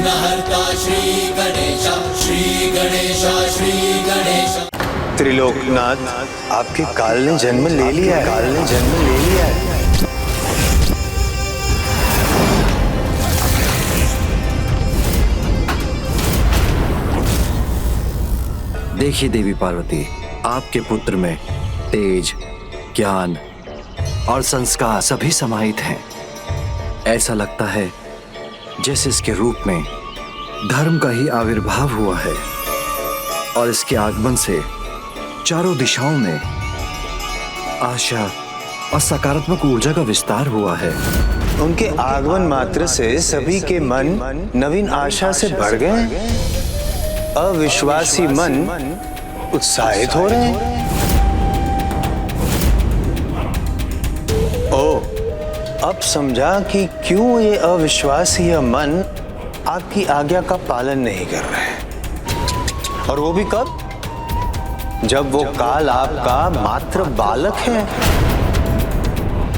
विघ्नहर्ता श्री गणेश, श्री गणेश, श्री गणेश। त्रिलोकनाथ, आपके काल ने जन्म ले लिया है। काल ने जन्म ले लिया है। देखिए देवी पार्वती, आपके पुत्र में तेज, ज्ञान और संस्कार सभी समाहित हैं। ऐसा लगता है जैसे इसके रूप में धर्म का ही आविर्भाव हुआ है और इसके आगमन से चारों दिशाओं में आशा और सकारात्मक ऊर्जा का विस्तार हुआ है। उनके आगमन मात्र से सभी के मन नवीन आशा से भर गए। अविश्वासी मन उत्साहित हो रहे हैं। अब समझा कि क्यों ये अविश्वासी मन आपकी आज्ञा का पालन नहीं कर रहे। और वो भी कब? जब वो काल आपका मात्र बालक है।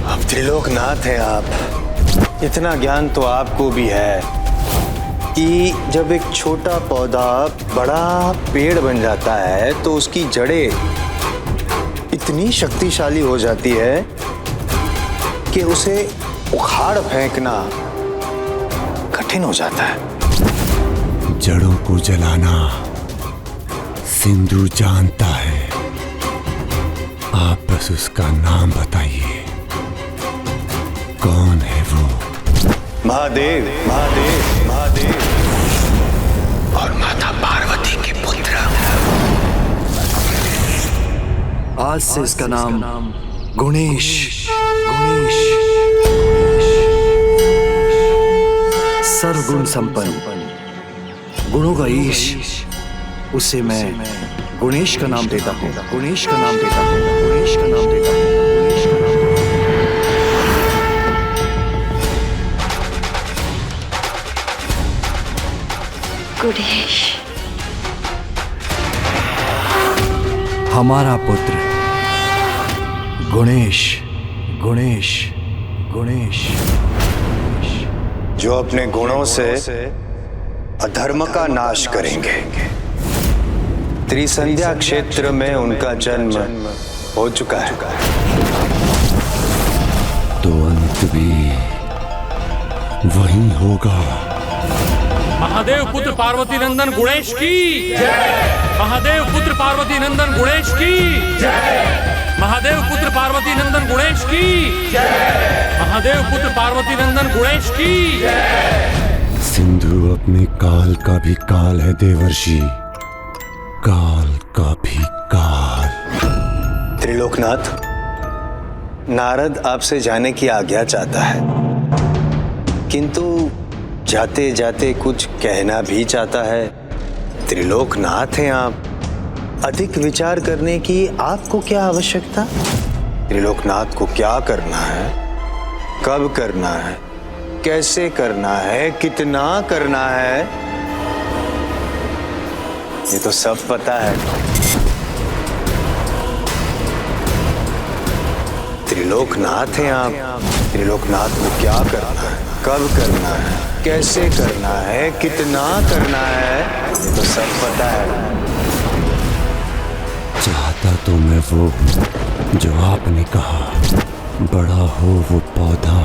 अब त्रिलोकनाथ हैं आप। इतना ज्ञान तो आपको भी है कि जब एक छोटा पौधा बड़ा पेड़ बन जाता है तो उसकी जड़ें इतनी शक्तिशाली हो जाती है कि उसे उखाड़ फेंकना कठिन हो जाता है। जड़ों को जलाना सिंधु जानता है। आप बस उसका नाम बताइए, कौन है वो? महादेव, महादेव, महादेव और माता पार्वती के पुत्र। आज से इसका नाम गुणेश, गुणेश, सर्वगुण संपन्न, गुणों का ईश, उसे मैं गुणेश का नाम देता हूँ। गुणेश का नाम देता हूँ। गुणेश का नाम देता हूँ। गुणेश का नाम देता हूँ। गुणेश, हमारा पुत्र गुणेश, गुणेश, गुणेश, जो अपने गुणों से अधर्म का नाश करेंगे। त्रिसंध्या क्षेत्र में उनका जन्म हो चुका है। तो अंत भी वही होगा। महादेव पुत्र पार्वती नंदन गुणेश की जय। महादेव पुत्र पार्वती नंदन गुणेश की जय। महादेव पुत्र पार्वती नंदन गुणेश की जय। महादेव पुत्र पार्वती नंदन गुणेश की जय। सिंधु अपने काल का भी काल है देवर्षि, काल का भी काल। त्रिलोकनाथ, नारद आपसे जाने की आज्ञा चाहता है, किंतु जाते जाते कुछ कहना भी चाहता है। त्रिलोकनाथ हैं आप, अधिक विचार करने की आपको क्या आवश्यकता? त्रिलोकनाथ को क्या करना है, कब करना है, कैसे करना है, कितना करना है, ये तो सब पता है। त्रिलोकनाथ हैं आप। त्रिलोकनाथ को क्या करना है, कब करना है, कैसे करना है, कितना करना है, ये तो सब पता है। चाहता तो मैं वो हूँ जो आपने कहा, बड़ा हो वो पौधा,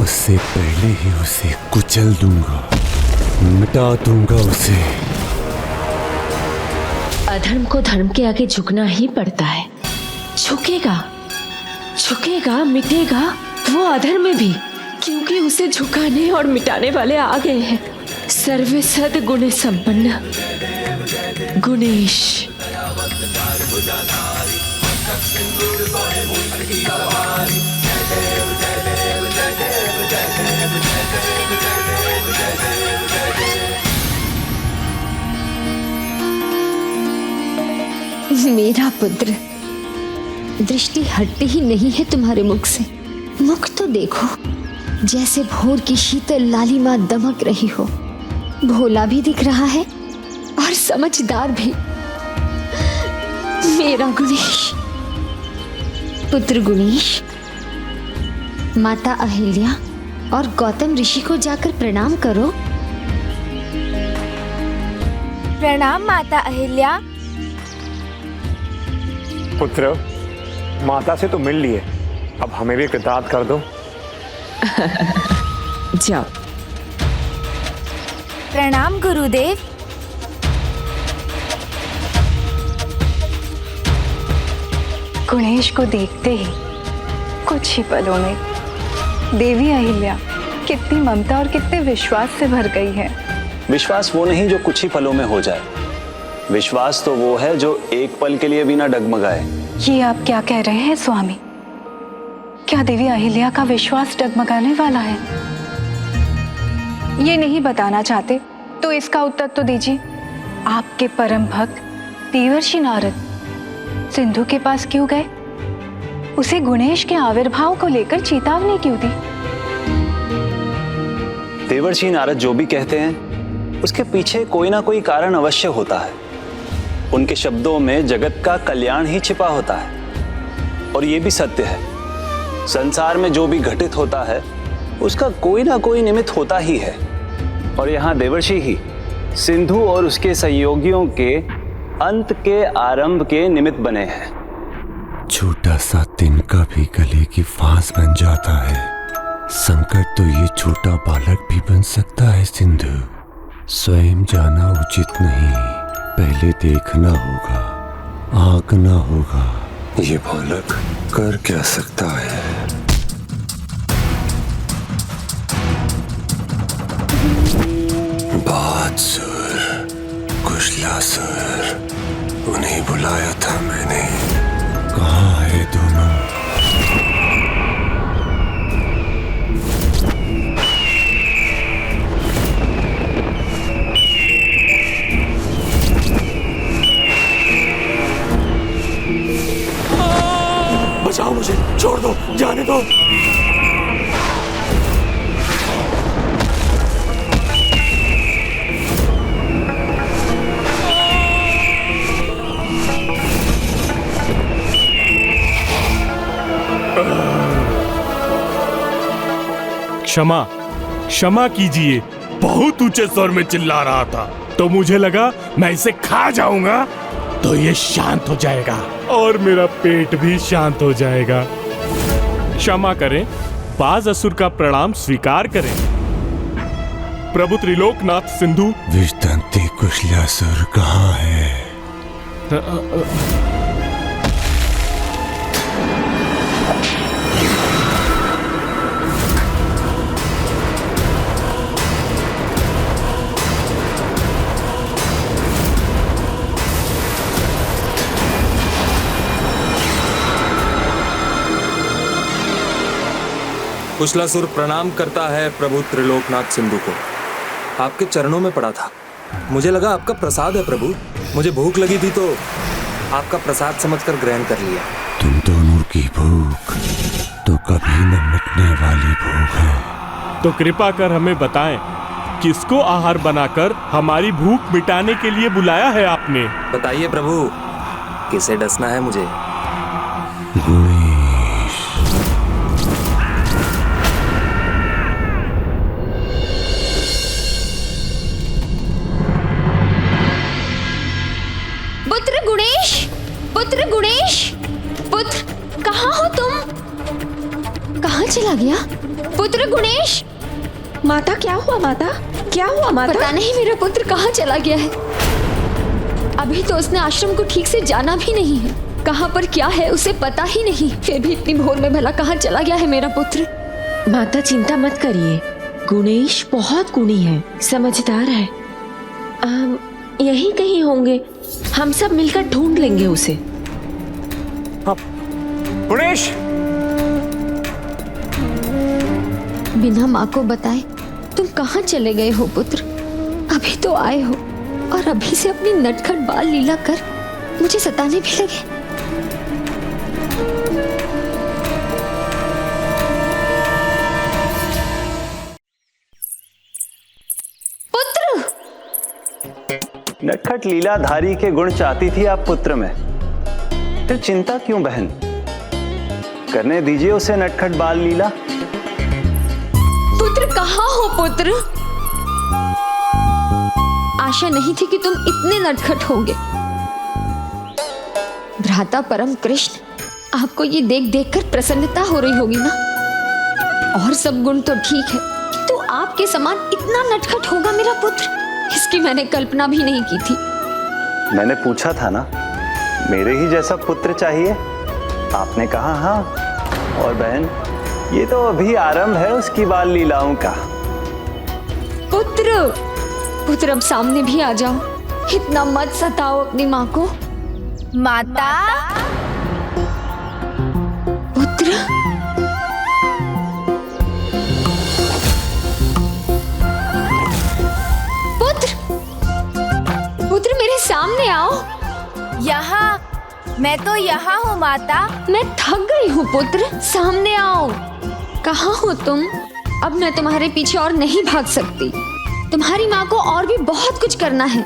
उससे पहले ही उसे कुचल दूंगा, मिटा दूंगा उसे। अधर्म को धर्म के आगे झुकना ही पड़ता है। झुकेगा, झुकेगा, मिटेगा वो अधर्म में भी, क्योंकि उसे झुकाने और मिटाने वाले आ गए हैं। सर्व सद गुण संपन्न गुणेश। मेरा पुत्र, दृष्टि हटती ही नहीं है तुम्हारे मुख से। मुख तो देखो, जैसे भोर की शीतल लालिमा दमक रही हो। भोला भी दिख रहा है और समझदार भी। मेरा गुणेश, पुत्र गुणेश, माता अहिल्या और गौतम ऋषि को जाकर प्रणाम करो। प्रणाम माता अहिल्या। पुत्र, माता से तो मिल लिए, अब हमें भी कृतार्थ कर दो। जाओ। प्रणाम गुरुदेव। गुणेश को देखते ही कुछ ही पलों में देवी अहिल्या कितनी ममता और कितने विश्वास से भर गई है। विश्वास वो नहीं जो कुछ ही पलों में हो जाए, विश्वास तो वो है जो एक पल के लिए भी ना डगमगाए। ये आप क्या कह रहे हैं स्वामी? क्या देवी अहिल्या का विश्वास डगमगाने वाला है? ये नहीं बताना चाहते तो इसका उत्तर तो दीजिए। आपके परम भक्त देवर्षि नारद सिंधु के पास क्यों गए? उसे गुणेश के आविर्भाव को लेकर चेतावनी क्यों दी? देवर्षि नारद जो भी कहते हैं उसके पीछे कोई ना कोई कारण अवश्य होता है। उनके शब्दों में जगत का कल्याण ही छिपा होता है। और ये भी सत्य है, संसार में जो भी घटित होता है उसका कोई ना कोई निमित्त होता ही है। और यहाँ देवर्षि ही सिंधु और उसके सहयोगियों के अंत के आरंभ के निमित्त बने हैं। छोटा सा तिनका भी गले की फांस बन जाता है। संकट तो ये छोटा बालक भी बन सकता है सिंधु। स्वयं जाना उचित नहीं, पहले देखना होगा, आंकना होगा। ये बालक कर क्या सकता है? बहादुर, कुशलासुर, उन्हें बुलाया था मैंने। कहाँ है दोनों? बचाओ मुझे, छोड़ दो, जाने दो। क्षमा, क्षमा कीजिए। बहुत ऊंचे स्वर में चिल्ला रहा था तो मुझे लगा मैं इसे खा जाऊंगा तो ये शांत हो जाएगा और मेरा पेट भी शांत हो जाएगा। क्षमा करें, बाज असुर का प्रणाम स्वीकार करें। प्रभु त्रिलोकनाथ सिंधु। विषदंती कुशलासुर कहाँ है? कुशलासुर प्रणाम करता है प्रभु त्रिलोकनाथ सिंधु को। आपके चरणों में पड़ा था, मुझे लगा आपका प्रसाद है प्रभु। मुझे भूख लगी थी तो आपका प्रसाद समझकर ग्रहण कर लिया। तुम दोनों की भूख तो कभी न मिटने वाली भूख है। तो कृपा कर हमें बताएं, किसको आहार बनाकर हमारी भूख मिटाने के लिए बुलाया है आपने? बताइए प्रभु, किसे डसना है मुझे? पुत्र गुणेश, पुत्र कहाँ हो तुम? कहाँ चला गया पुत्र गुणेश? माता क्या हुआ? माता क्या हुआ? माता पता नहीं मेरा पुत्र कहाँ चला गया है। अभी तो उसने आश्रम को ठीक से जाना भी नहीं है। कहाँ पर क्या है उसे पता ही नहीं। फिर भी इतनी भोर में भला कहाँ चला गया है मेरा पुत्र? माता चिंता मत करिए, गुणेश बहुत गुणी है, समझदार है। यहीं कहीं होंगे, हम सब मिलकर ढूंढ लेंगे उसे। गुणेश! बिना माँ को बताए तुम कहाँ चले गए हो पुत्र? अभी तो आए हो और अभी से अपनी नटखट बाल लीला कर मुझे सताने भी लगे। पुत्र! नटखट लीलाधारी के गुण चाहती थी आप पुत्र में, फिर चिंता क्यों बहन? करने दीजिए उसे नटखट बाल लीला। पुत्र कहाँ हो पुत्र? आशा नहीं थी कि तुम इतने नटखट होंगे। भ्राता परम कृष्ण, आपको ये देख देख कर प्रसन्नता हो रही होगी ना? और सब गुण तो ठीक है, किंतु आपके समान इतना नटखट होगा मेरा पुत्र, इसकी मैंने कल्पना भी नहीं की थी। मैंने पूछा था ना, मेरे ही जैसा पुत्र चाहिए? आपने कहा हाँ। और बहन, ये तो अभी आरंभ है उसकी बाल लीलाओं का। पुत्र अब सामने भी आ जाओ, इतना मत सताओ अपनी माँ को। माता। पुत्र, पुत्र मेरे सामने आओ। यहाँ, मैं तो यहाँ हूँ माता। मैं थक गई हूँ पुत्र, सामने आओ। कहाँ हो तुम? अब मैं तुम्हारे पीछे और नहीं भाग सकती। तुम्हारी माँ को और भी बहुत कुछ करना है,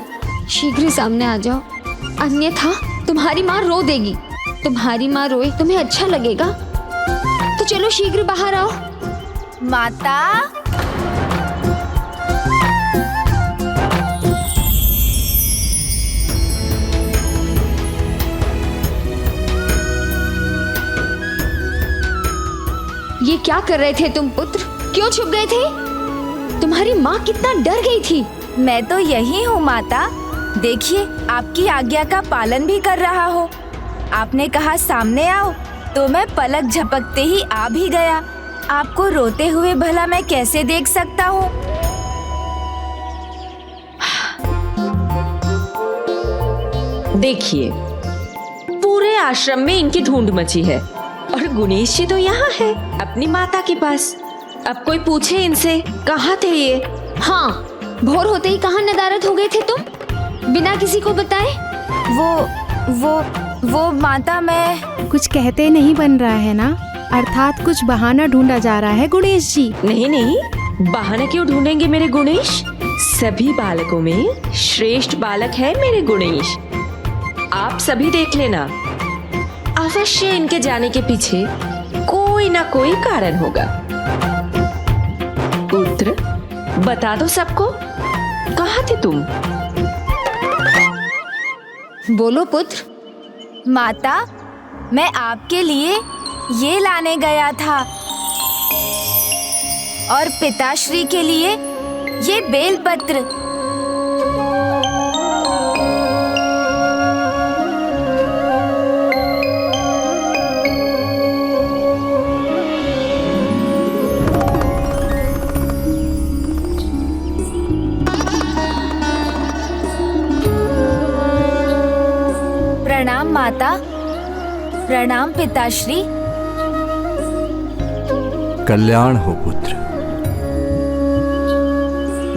शीघ्र ही सामने आ जाओ, अन्यथा तुम्हारी माँ रो देगी। तुम्हारी माँ रोए तुम्हें अच्छा लगेगा? तो चलो शीघ्र बाहर आओ। माता। ये क्या कर रहे थे तुम पुत्र? क्यों छुप गए थे? तुम्हारी माँ कितना डर गई थी। मैं तो यही हूँ माता। देखिए, आपकी आज्ञा का पालन भी कर रहा हो। आपने कहा सामने आओ, तो मैं पलक झपकते ही आ भी गया। आपको रोते हुए भला मैं कैसे देख सकता हूँ? देखिए, पूरे आश्रम में इनकी ढूंढ मची है और गुणेश जी तो यहाँ है अपनी माता के पास। अब कोई पूछे इनसे कहाँ थे ये? हाँ, भोर होते ही कहाँ नदारद हो गए थे तुम, बिना किसी को बताए? वो माता, मैं कुछ कहते नहीं बन रहा है ना? अर्थात कुछ बहाना ढूंढा जा रहा है गुणेश जी। नहीं, बहाना क्यों ढूंढेंगे मेरे गुणेश? सभी बालकों में श्रेष्ठ बालक है मेरे गुणेश। आप सभी देख लेना, अवश्य इनके जाने के पीछे कोई ना कोई कारण होगा। पुत्र, बता दो सबको, कहाँ थे तुम? बोलो पुत्र। माता, मैं आपके लिए ये लाने गया था और पिताश्री के लिए ये बेलपत्र। प्रणाम माता, प्रणाम पिताश्री। कल्याण हो पुत्र।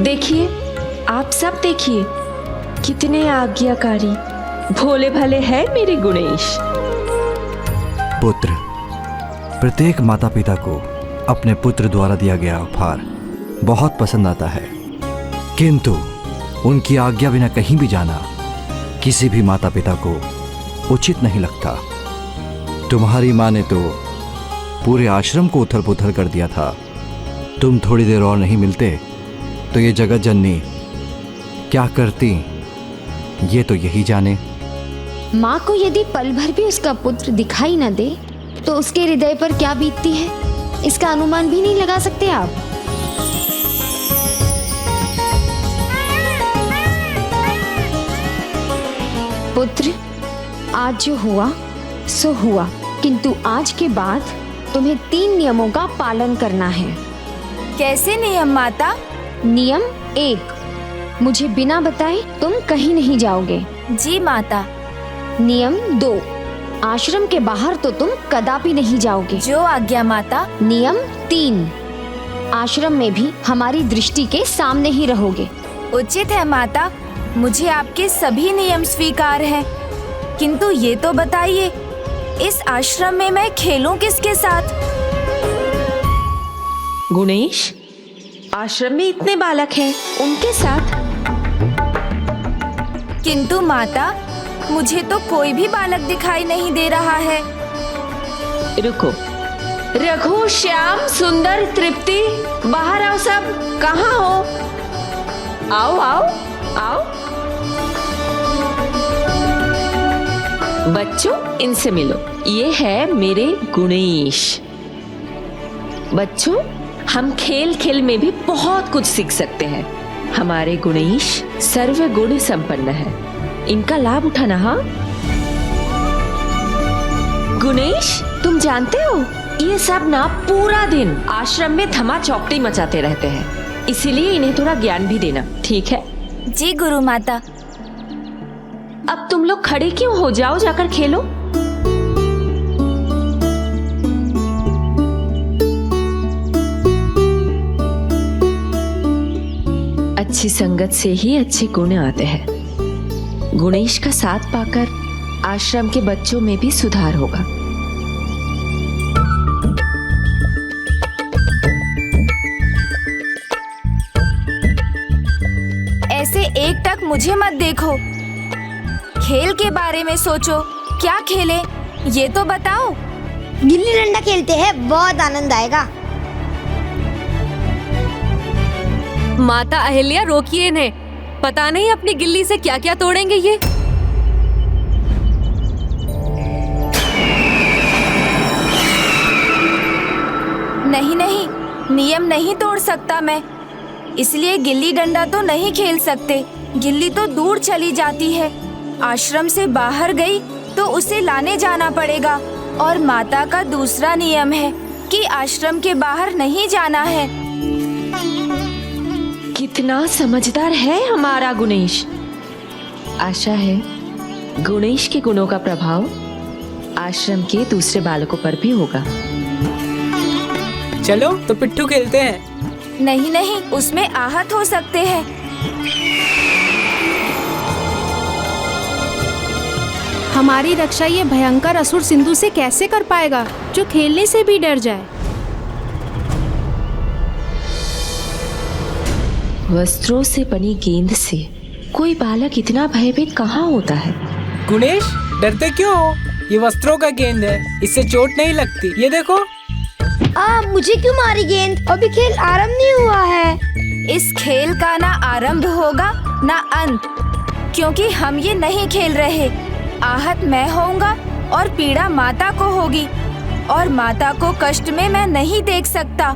देखिए, आप सब देखिए, कितने आज्ञाकारी भोले भले हैं मेरे गुणेश। पुत्र, प्रत्येक माता पिता को अपने पुत्र द्वारा दिया गया उपहार बहुत पसंद आता है, किंतु उनकी आज्ञा बिना कहीं भी जाना किसी भी माता पिता को उचित नहीं लगता। तुम्हारी माँ ने तो पूरे आश्रम को उथल पुथल कर दिया था। तुम थोड़ी देर और नहीं मिलते तो ये जगत जननी क्या करती, ये तो यही जाने। माँ को यदि पल भर भी उसका पुत्र दिखाई न दे तो उसके हृदय पर क्या बीतती है, इसका अनुमान भी नहीं लगा सकते आप। पुत्र, आज जो हुआ सो हुआ, किंतु आज के बाद तुम्हें 3 नियमों का पालन करना है। कैसे नियम माता? नियम 1, मुझे बिना बताए तुम कहीं नहीं जाओगे। जी माता। नियम 2, आश्रम के बाहर तो तुम कदापि नहीं जाओगे। जो आज्ञा माता। नियम 3, आश्रम में भी हमारी दृष्टि के सामने ही रहोगे। उचित है माता, मुझे आपके सभी नियम स्वीकार हैं, किंतु ये तो बताइए, इस आश्रम में मैं खेलूं किसके साथ? गुणेश, आश्रम में इतने बालक हैं, उनके साथ। किंतु माता, मुझे तो कोई भी बालक दिखाई नहीं दे रहा है। रुको, रघु, श्याम, सुंदर, तृप्ति, बाहर आओ सब। कहाँ हो? आओ आओ आओ। बच्चों, इनसे मिलो। ये है मेरे गुणेश। बच्चों, हम खेल खेल में भी बहुत कुछ सीख सकते हैं। हमारे गुणेश सर्व गुण संपन्न है, इनका लाभ उठाना। हाँ गुणेश, तुम जानते हो ये सब ना पूरा दिन आश्रम में धमा चौकड़ी मचाते रहते हैं, इसीलिए इन्हें थोड़ा ज्ञान भी देना, ठीक है? जी गुरु माता। अब तुम लोग खड़े क्यों हो, जाओ जाकर खेलो। अच्छी संगत से ही अच्छे गुण आते हैं। गुणेश का साथ पाकर आश्रम के बच्चों में भी सुधार होगा। ऐसे एकटक मुझे मत देखो, खेल के बारे में सोचो। क्या खेले ये तो बताओ। गिल्ली डंडा खेलते हैं, बहुत आनंद आएगा। माता अहिल्या, रोकिए इन्हें, पता नहीं अपनी गिल्ली से क्या क्या तोड़ेंगे ये। नहीं नहीं, नियम नहीं तोड़ सकता मैं, इसलिए गिल्ली डंडा तो नहीं खेल सकते। गिल्ली तो दूर चली जाती है, आश्रम से बाहर गई तो उसे लाने जाना पड़ेगा। और माता का दूसरा नियम है कि आश्रम के बाहर नहीं जाना है। कितना समझदार है हमारा गुणेश। आशा है गुणेश के गुणों का प्रभाव आश्रम के दूसरे बालकों पर भी होगा। चलो तो पिट्ठू खेलते हैं। नहीं नहीं, उसमें आहत हो सकते हैं। हमारी रक्षा ये भयंकर असुर सिंधु से कैसे कर पाएगा, जो खेलने से भी डर जाए। वस्त्रों से बनी गेंद से कोई बालक इतना भयभीत कहाँ होता है? गुणेश, डरते क्यों हो? ये वस्त्रों का गेंद है, इससे चोट नहीं लगती। ये देखो। मुझे क्यों मारी गेंद? अभी खेल आरंभ नहीं हुआ है। इस खेल का ना आरंभ होगा ना अंत, क्योंकि हम ये नहीं खेल रहे। आहत मैं होऊंगा और पीड़ा माता को होगी, और माता को कष्ट में मैं नहीं देख सकता।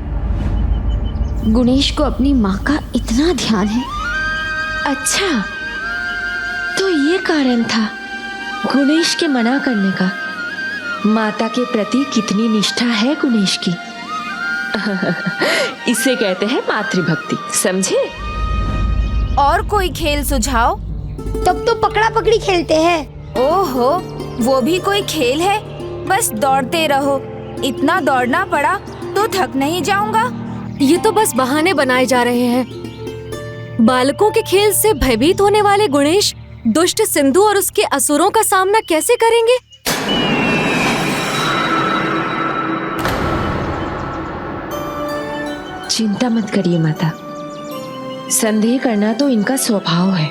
गुणेश को अपनी माँ का इतना ध्यान है। अच्छा, तो ये कारण था गुणेश के मना करने का। माता के प्रति कितनी निष्ठा है गुणेश की। इसे कहते हैं मातृभक्ति, समझे? और कोई खेल सुझाओ? तब तो पकड़ा पकड़ी खेलते हैं। ओहो, वो भी कोई खेल है? बस दौड़ते रहो। इतना दौड़ना पड़ा तो थक नहीं जाऊंगा? ये तो बस बहाने बनाए जा रहे हैं। बालकों के खेल से भयभीत होने वाले गुणेश दुष्ट सिंधु और उसके असुरों का सामना कैसे करेंगे? चिंता मत करिए माता, संदेह करना तो इनका स्वभाव है।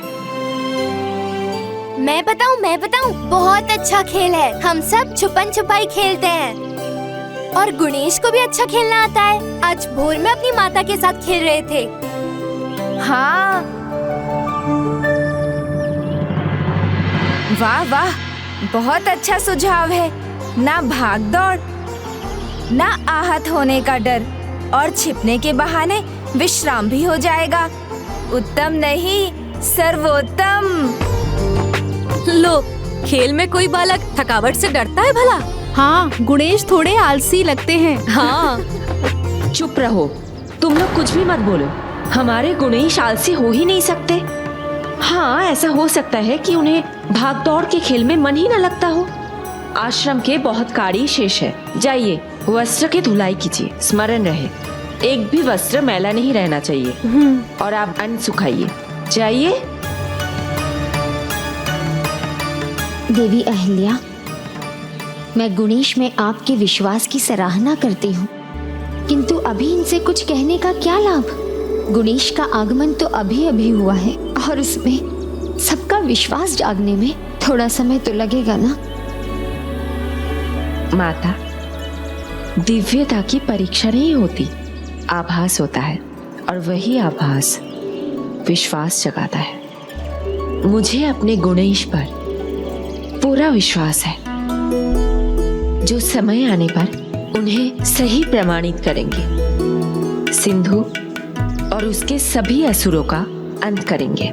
मैं बताऊं, बहुत अच्छा खेल है। हम सब छुपन छुपाई खेलते हैं, और गुणेश को भी अच्छा खेलना आता है। आज भोर में अपनी माता के साथ खेल रहे थे। हाँ, वाह वाह, बहुत अच्छा सुझाव है। ना भाग दौड़, ना आहत होने का डर, और छिपने के बहाने विश्राम भी हो जाएगा। उत्तम नहीं, सर्वोत्तम। लो, खेल में कोई बालक थकावट से डरता है भला? हाँ, गुणेश थोड़े आलसी लगते हैं। हाँ। चुप रहो, तुम लोग कुछ भी मत बोलो। हमारे गुणेश आलसी हो ही नहीं सकते। हाँ, ऐसा हो सकता है कि उन्हें भाग दौड़ के खेल में मन ही न लगता हो। आश्रम के बहुत कार्य शेष है। जाइए, वस्त्र की धुलाई कीजिए। स्मरण रहे, एक भी वस्त्र मैला नहीं रहना चाहिए। और आप अन्न सुखाइए। जाइए। देवी अहिल्या, मैं गुणेश में आपके विश्वास की सराहना करती हूँ, किंतु अभी इनसे कुछ कहने का क्या लाभ? गुणेश का आगमन तो अभी अभी हुआ है, और उसमें सबका विश्वास जागने में थोड़ा समय तो लगेगा ना। माता, दिव्यता की परीक्षा नहीं होती, आभास होता है, और वही आभास विश्वास जगाता है। मुझे अपने गुणेश पर पूरा विश्वास है, जो समय आने पर उन्हें सही प्रमाणित करेंगे, सिंधु और उसके सभी असुरों का अंत करेंगे।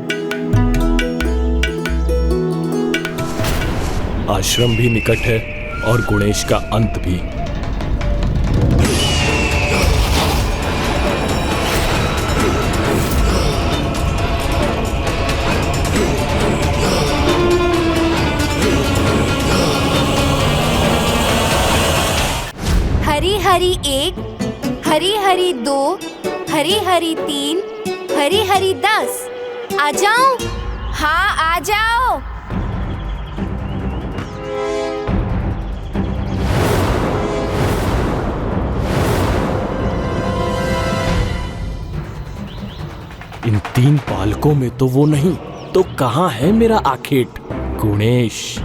आश्रम भी निकट है और गुणेश का अंत भी। हरी हरी 1, हरी हरी 2, हरी हरी 3, हरी हरी 10। आ जाओ, हाँ आ जाओ। इन 3 बालकों में तो वो नहीं, तो कहाँ है मेरा आखेट गुणेश?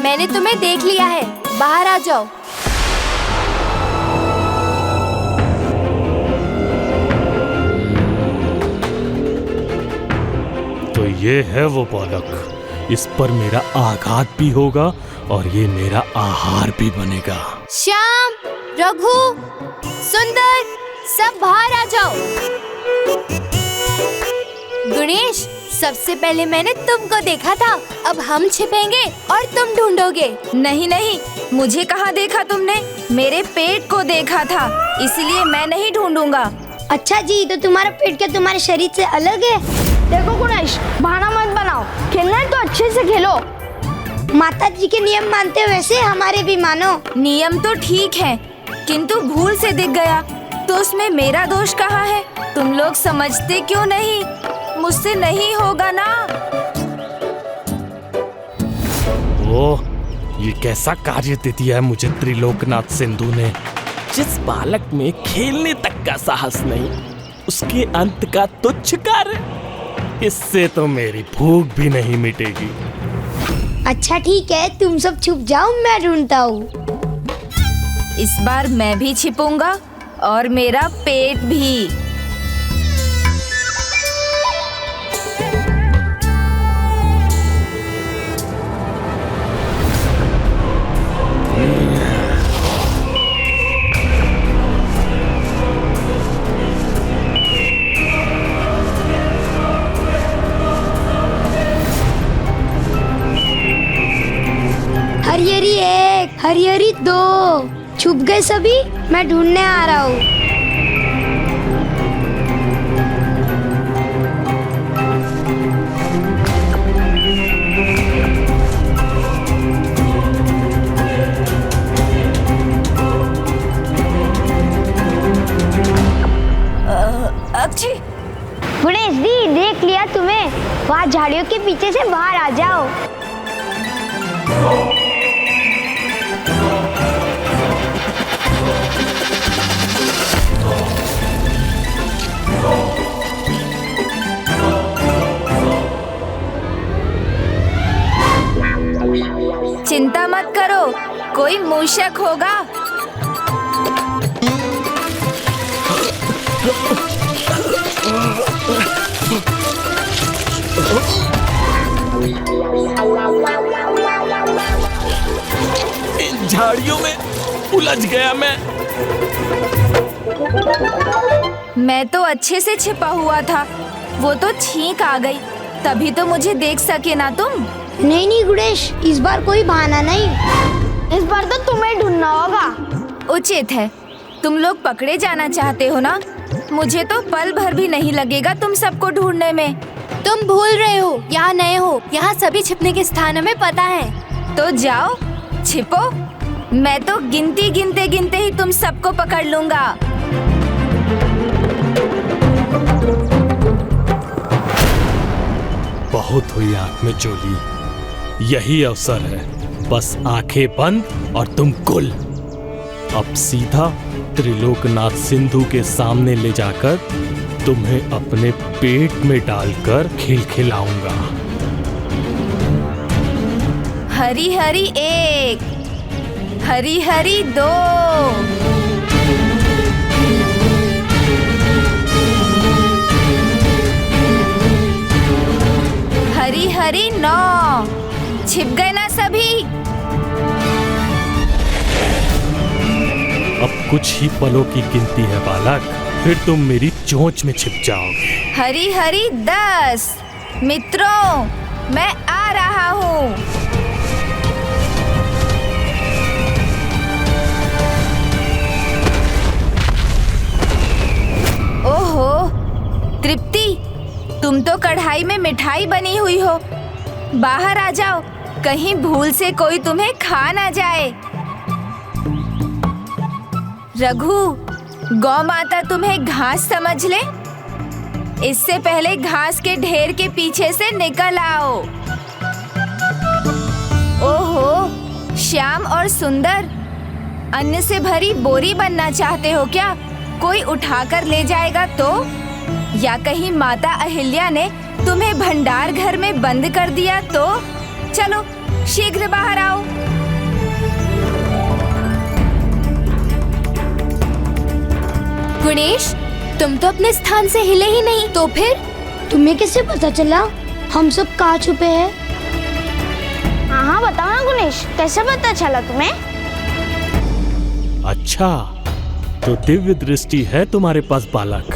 मैंने तुम्हें देख लिया है, बाहर आ जाओ। तो ये है वो बालक, इस पर मेरा आघात भी होगा और ये मेरा आहार भी बनेगा। श्याम, रघु, सुंदर, सब बाहर आ जाओ। गणेश, सबसे पहले मैंने तुमको देखा था, अब हम छिपेंगे और तुम ढूंढोगे। नहीं नहीं, मुझे कहाँ देखा तुमने? मेरे पेट को देखा था, इसलिए मैं नहीं ढूंढूंगा। अच्छा जी, तो तुम्हारा पेट क्या तुम्हारे शरीर से अलग है? देखो गुणेश, बहाना मत बनाओ, खेलना है तो अच्छे से खेलो। माता जी के नियम मानते हो वैसे हमारे भी मानो। नियम तो ठीक है, किंतु भूल से दिख गया तो उसमें मेरा दोष कहाँ है? तुम लोग समझते क्यों नहीं? मुझसे नहीं होगा ना। ओह, ये कैसा कार्य दे दिया है मुझे त्रिलोकनाथ सिंधु ने। जिस बालक में खेलने तक का साहस नहीं, उसके अंत का तुच्छ कार्य, इससे तो मेरी भूख भी नहीं मिटेगी। अच्छा ठीक है, तुम सब छुप जाओ, मैं ढूंढता हूँ। इस बार मैं भी छिपूंगा और मेरा पेट भी। हरिहरी 1, हरिहरी 2, छुप गए सभी, मैं ढूंढने आ रहा हूँ। अक्षय, गुणेश दी, देख लिया तुम्हें, वहाँ झाड़ियों के पीछे से बाहर आ जाओ। चिंता मत करो, कोई मूषक होगा। इन झाड़ियों में उलझ गया मैं तो अच्छे से छिपा हुआ था, वो तो छींक आ गई, तभी तो मुझे देख सके ना तुम। नहीं नहीं गुणेश, इस बार कोई बहाना नहीं, इस बार तो तुम्हें ढूंढना होगा। उचित है, तुम लोग पकड़े जाना चाहते हो ना, मुझे तो पल भर भी नहीं लगेगा तुम सबको ढूंढने में। तुम भूल रहे हो, यहाँ नए हो, यहाँ सभी छिपने के स्थान हमें पता है। तो जाओ छिपो, मैं तो गिनती गिनते गिनते ही तुम सबको पकड़ लूंगा। बहुत हुई आंख में चोली, यही अवसर है, बस आंखें बंद और तुम गुल। अब सीधा त्रिलोकनाथ सिंधु के सामने ले जाकर तुम्हें अपने पेट में डालकर खिलखिलाऊंगा। हरी हरी 1, हरी हरी 2, हरी हरी 9। छिप गए ना सभी? अब कुछ ही पलों की गिनती है बालक, फिर तुम मेरी चोंच में छिप जाओगे। हरी हरी 10। मित्रों, मैं आ रहा हूँ। ओहो, तृप्ति, तुम तो कढ़ाई में मिठाई बनी हुई हो। बाहर आ जाओ, कहीं भूल से कोई तुम्हें खा ना जाए। रघु, गौ माता तुम्हें घास समझ ले, इससे पहले घास के ढेर के पीछे से निकल आओ। ओहो, श्याम और सुंदर, अन्न से भरी बोरी बनना चाहते हो क्या? कोई उठाकर ले जाएगा तो? या कहीं माता अहिल्या ने तुम्हें भंडार घर में बंद कर दिया तो? चलो शीघ्र बाहर आओ। गणेश, तुम तो अपने स्थान से हिले ही नहीं, तो फिर? तुम्हें कैसे पता चला हम सब कहाँ छुपे हैं? हाँ बताओ ना गणेश, कैसे पता चला तुम्हें? अच्छा, तो दिव्य दृष्टि है तुम्हारे पास बालक,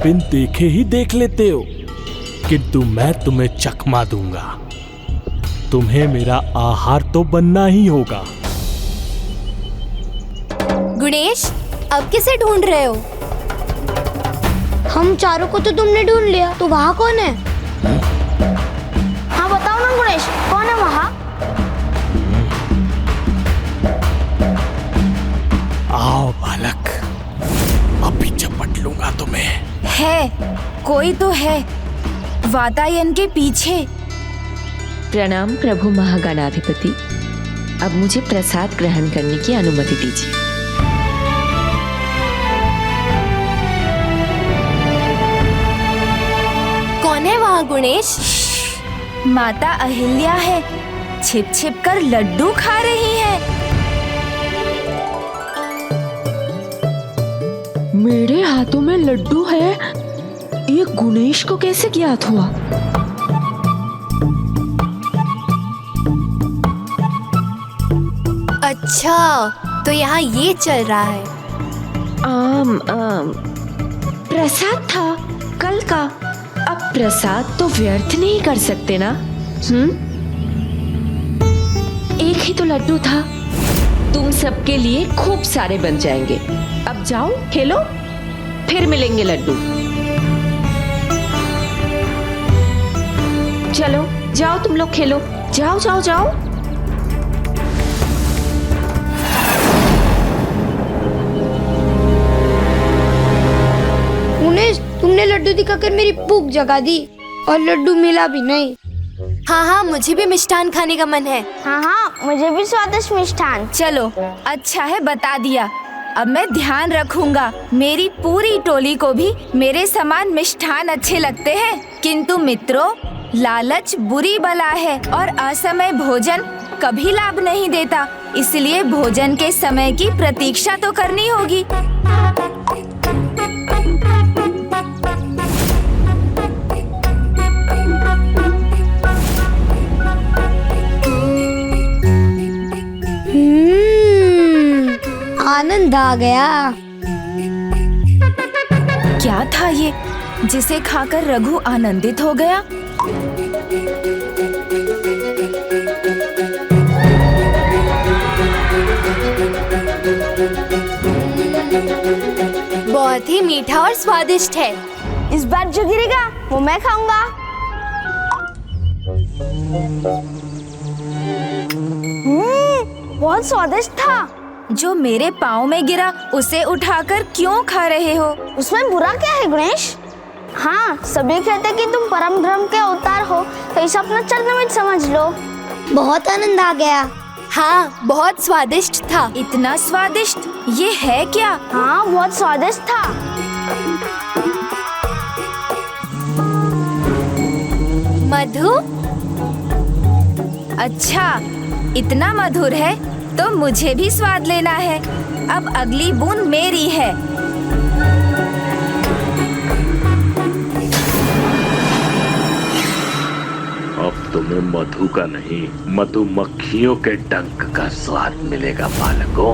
बिन देखे ही देख लेते हो। किंतु मैं तुम्हें चकमा दूंगा, तुम्हें मेरा आहार तो बनना ही होगा। गणेश, अब किसे ढूंढ रहे हो? हम चारों को तो तुमने ढूंढ लिया, तो वहाँ कौन है? हाँ बताओ ना गणेश, कौन है वहाँ? आओ बालक, अभी झपट लूंगा तुम्हें। है, कोई तो है, वातायन के पीछे। प्रणाम प्रभु महागणाधिपति, अब मुझे प्रसाद ग्रहण करने की अनुमति दीजिए। कौन है वहाँ गणेश? माता अहिल्या है, छिप छिप कर लड्डू खा रही है। मेरे हाथों में लड्डू है, ये गणेश को कैसे ज्ञात हुआ? अच्छा, तो यहाँ ये चल रहा है। प्रसाद था कल का, अब प्रसाद तो व्यर्थ नहीं कर सकते ना? एक ही तो लड्डू था, तुम सबके लिए खूब सारे बन जाएंगे। अब जाओ खेलो, फिर मिलेंगे लड्डू। चलो जाओ तुम लोग खेलो, जाओ जाओ जाओ। गणेश, तुमने लड्डू दिखाकर मेरी भूख जगा दी और लड्डू मिला भी नहीं। हाँ हाँ, मुझे भी मिष्ठान खाने का मन है। हाँ हाँ, मुझे भी स्वादिष्ट मिष्ठान। चलो, अच्छा है बता दिया, अब मैं ध्यान रखूंगा। मेरी पूरी टोली को भी मेरे समान मिष्ठान अच्छे लगते हैं, किंतु मित्रों, लालच बुरी बला है और असमय भोजन कभी लाभ नहीं देता, इसलिए भोजन के समय की प्रतीक्षा तो करनी होगी। आनंद आ गया। क्या था ये जिसे खाकर रघु आनंदित हो गया? बहुत ही मीठा और स्वादिष्ट है। इस बार जो गिरेगा वो मैं खाऊंगा। बहुत स्वादिष्ट था। जो मेरे पाँव में गिरा उसे उठाकर क्यों खा रहे हो? उसमें बुरा क्या है गणेश? हाँ, सभी कहते कि तुम परम ब्रह्म के अवतार हो, तो इसे अपना चरणों में समझ लो। बहुत आनंद आ गया। हाँ, बहुत स्वादिष्ट था। इतना स्वादिष्ट? ये है क्या? हाँ, बहुत स्वादिष्ट था। मधु? अच्छा, इतना मधुर है तो मुझे भी स्वाद लेना है। अब अगली बूंद मेरी है। अब तुम्हें मधु का नहीं, मधुमक्खियों के डंक का स्वाद मिलेगा बालकों।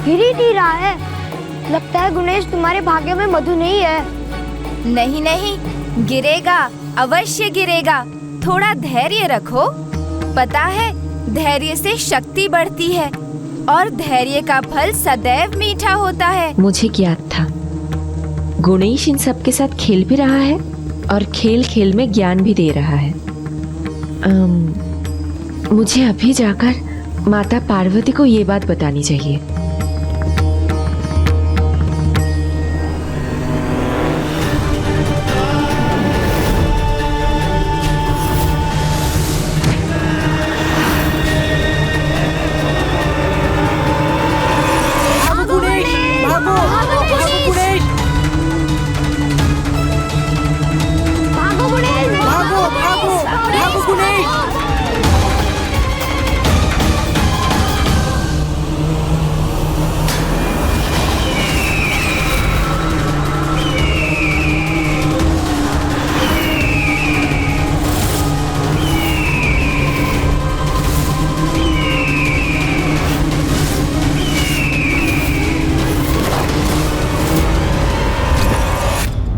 गिर ही नहीं रहा है। लगता है गणेश तुम्हारे भाग्य में मधु नहीं है। नहीं नहीं, गिरेगा, अवश्य गिरेगा। थोड़ा धैर्य रखो। पता है, धैर्य से शक्ति बढ़ती है और धैर्य का फल सदैव मीठा होता है। मुझे ज्ञात था गणेश इन सब के साथ खेल भी रहा है और खेल खेल में ज्ञान भी दे रहा है। मुझे अभी जाकर माता पार्वती को ये बात बतानी चाहिए।